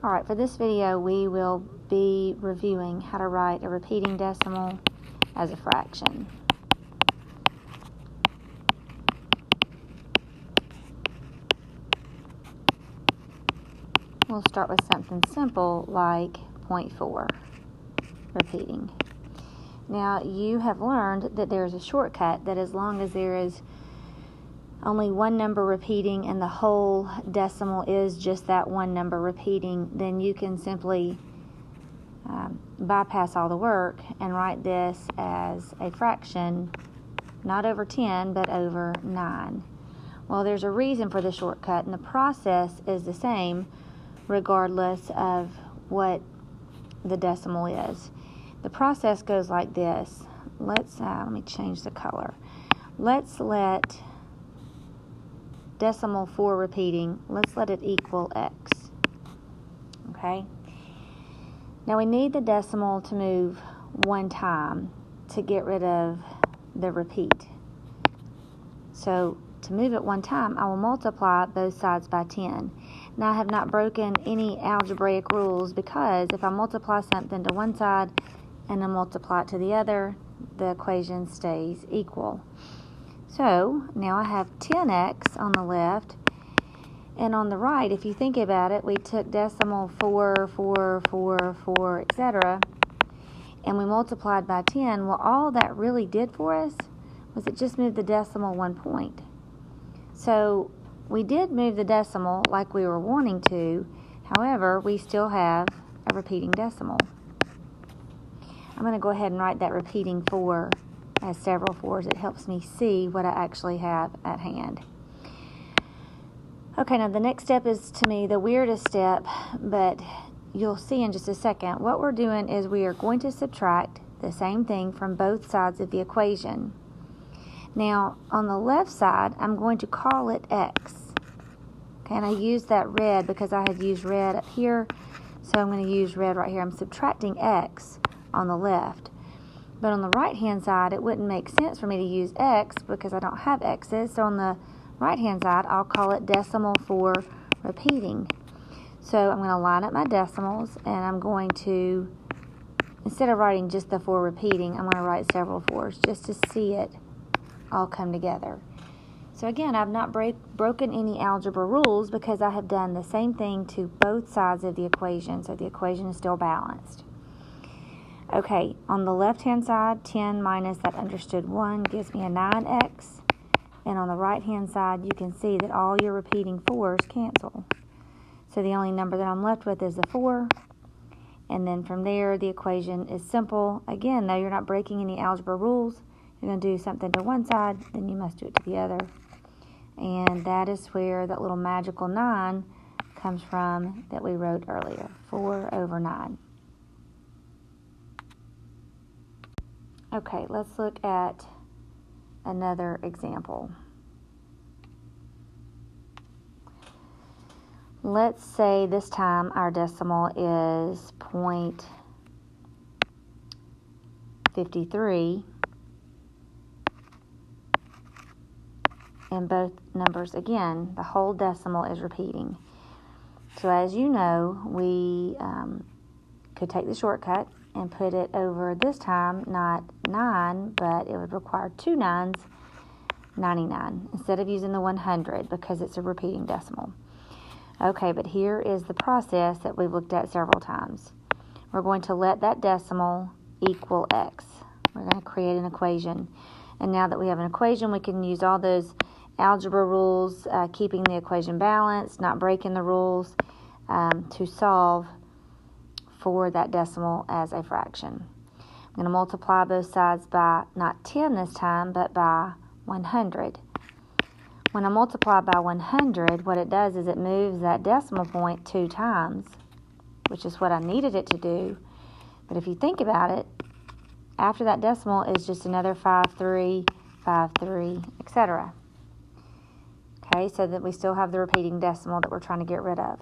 Alright, for this video we will be reviewing how to write a repeating decimal as a fraction. We'll start with something simple like 0.4, repeating. Now you have learned that there's a shortcut that as long as there is only one number repeating and the whole decimal is just that one number repeating, then you can simply bypass all the work and write this as a fraction, not over 10, but over 9. Well, there's a reason for the shortcut, and the process is the same regardless of what the decimal is. The process goes like this. Let me change the color. Let's let decimal 4 repeating, let's let it equal x. Okay? Now we need the decimal to move one time to get rid of the repeat. So to move it one time, I will multiply both sides by 10. Now I have not broken any algebraic rules, because if I multiply something to one side and then multiply it to the other, the equation stays equal. So now I have 10x on the left, and on the right, if you think about it, we took decimal 4, 4, 4, 4, etc., and we multiplied by 10. Well, all that really did for us was it just moved the decimal 1 point. So we did move the decimal like we were wanting to, however, we still have a repeating decimal. I'm going to go ahead and write that repeating 4 as several 4s. It helps me see what I actually have at hand. Okay, now the next step is, to me, the weirdest step, but you'll see in just a second. What we're doing is we are going to subtract the same thing from both sides of the equation. Now, on the left side, I'm going to call it x. Okay, and I use that red because I had used red up here, so I'm going to use red right here. I'm subtracting x on the left. But on the right-hand side, it wouldn't make sense for me to use x because I don't have x's. So on the right-hand side, I'll call it decimal 4 repeating. So I'm going to line up my decimals, and I'm going to, instead of writing just the 4 repeating, I'm going to write several 4s just to see it all come together. So again, I've not broken any algebra rules because I have done the same thing to both sides of the equation, so the equation is still balanced. Okay, on the left-hand side, 10 minus that understood 1 gives me a 9x. And on the right-hand side, you can see that all your repeating 4s cancel. So the only number that I'm left with is a 4. And then from there, the equation is simple. Again, though, you're not breaking any algebra rules. You're going to do something to one side, then you must do it to the other. And that is where that little magical 9 comes from that we wrote earlier, 4 over 9. Okay, let's look at another example. Let's say this time our decimal is 0.53, and both numbers, again, the whole decimal is repeating. So as you know, we could take the shortcut and put it over, this time, not 9, but it would require 2 9s, 99, instead of using the 100 because it's a repeating decimal. Okay, but here is the process that we've looked at several times. We're going to let that decimal equal x. We're going to create an equation. And now that we have an equation, we can use all those algebra rules, keeping the equation balanced, not breaking the rules, to solve for that decimal as a fraction. I'm going to multiply both sides by not 10 this time, but by 100. When I multiply by 100, what it does is it moves that decimal point 2 times, which is what I needed it to do. But if you think about it, after that decimal is just another 5, 3, 5, 3, etc. Okay, so that we still have the repeating decimal that we're trying to get rid of.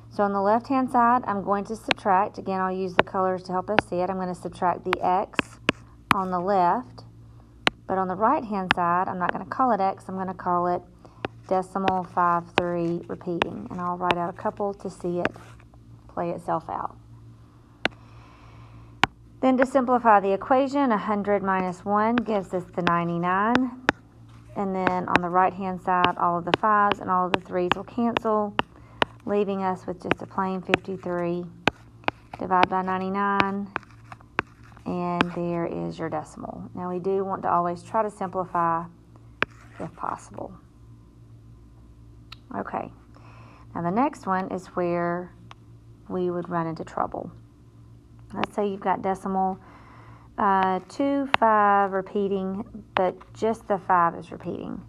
So on the left-hand side, I'm going to subtract. Again, I'll use the colors to help us see it. I'm going to subtract the x on the left. But on the right-hand side, I'm not going to call it x. I'm going to call it decimal 5, 3 repeating. And I'll write out a couple to see it play itself out. Then to simplify the equation, 100 minus 1 gives us the 99. And then on the right-hand side, all of the 5s and all of the 3s will cancel, leaving us with just a plain 53. Divide by 99, and there is your decimal. Now we do want to always try to simplify if possible. Okay, now the next one is where we would run into trouble. Let's say you've got decimal 2, 5 repeating, but just the 5 is repeating.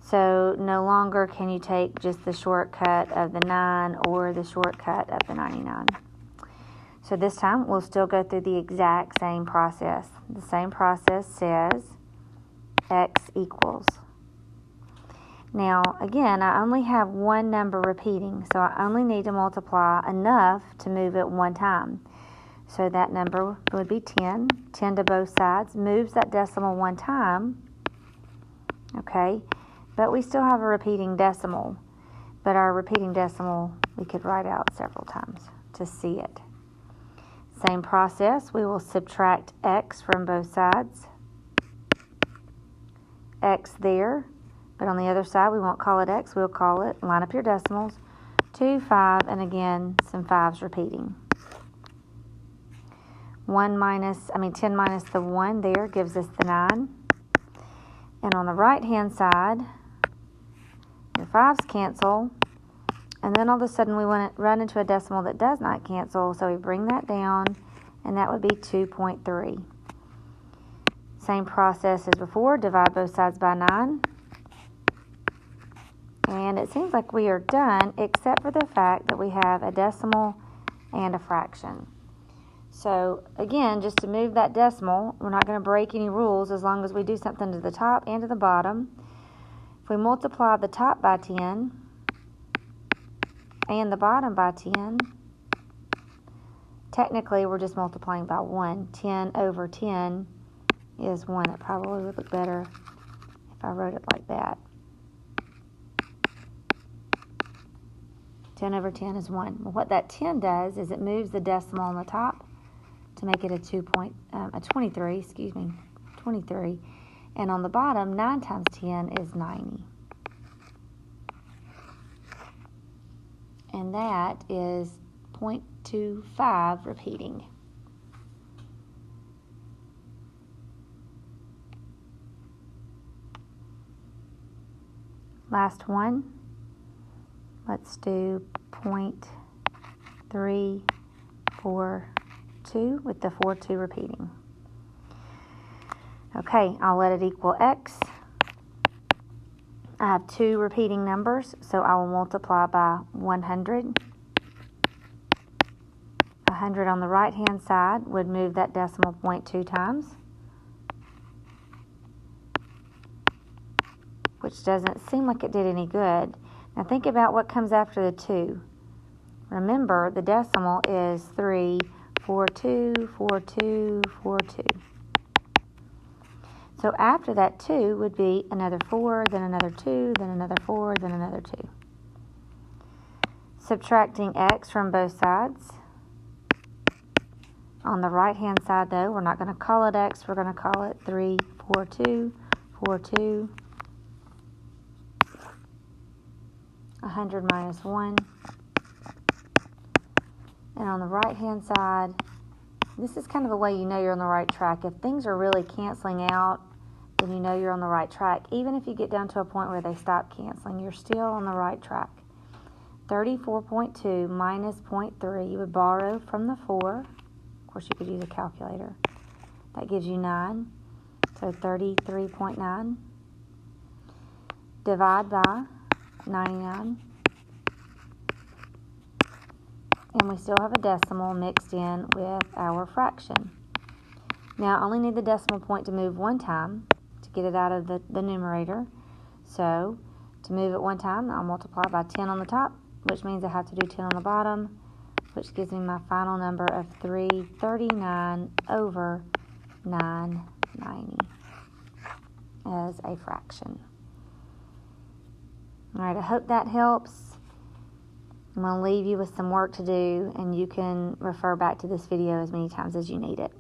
So no longer can you take just the shortcut of the 9 or the shortcut of the 99. So this time we'll still go through the exact same process. The same process says x equals. Now again, I only have one number repeating, so I only need to multiply enough to move it one time. So that number would be 10. 10 to both sides moves that decimal one time. Okay, but we still have a repeating decimal. But our repeating decimal we could write out several times to see it. Same process, we will subtract x from both sides. X there, but on the other side we won't call it x, we'll call it, line up your decimals, 2, 5, and again some 5s repeating. 10 minus the 1 there gives us the 9. And on the right hand side, your 5s cancel, and then all of a sudden we want to run into a decimal that does not cancel, so we bring that down, and that would be 2.3. Same process as before, divide both sides by 9. And it seems like we are done, except for the fact that we have a decimal and a fraction. So again, just to move that decimal, we're not going to break any rules as long as we do something to the top and to the bottom. If we multiply the top by 10 and the bottom by 10, technically we're just multiplying by 1. 10 over 10 is 1. It probably would look better if I wrote it like that. 10 over 10 is 1. Well, what that 10 does is it moves the decimal on the top to make it a 23, 23. And on the bottom, 9 times 10 is 90. And that is 0.25 repeating. Last one. Let's do 0.342 with the 42 repeating. Okay, I'll let it equal x. I have 2 repeating numbers, so I will multiply by 100. 100 on the right-hand side would move that decimal point 2 times, which doesn't seem like it did any good. Now think about what comes after the 2. Remember, the decimal is 3, 4, 2, 4, 2, 4, 2. So after that 2 would be another 4, then another 2, then another 4, then another 2. Subtracting x from both sides. On the right-hand side, though, we're not going to call it x. We're going to call it 3, 4, 2, 4, 2. 100 minus 1. And on the right-hand side, this is kind of a way you know you're on the right track. If things are really canceling out, then you know you're on the right track. Even if you get down to a point where they stop canceling, you're still on the right track. 34.2 minus 0.3, you would borrow from the 4. Of course, you could use a calculator. That gives you 9. So 33.9. Divide by 99. And we still have a decimal mixed in with our fraction. Now, I only need the decimal point to move one time to get it out of the numerator. So, to move it one time, I'll multiply by 10 on the top, which means I have to do 10 on the bottom, which gives me my final number of 339 over 990 as a fraction. All right, I hope that helps. I'm going to leave you with some work to do, and you can refer back to this video as many times as you need it.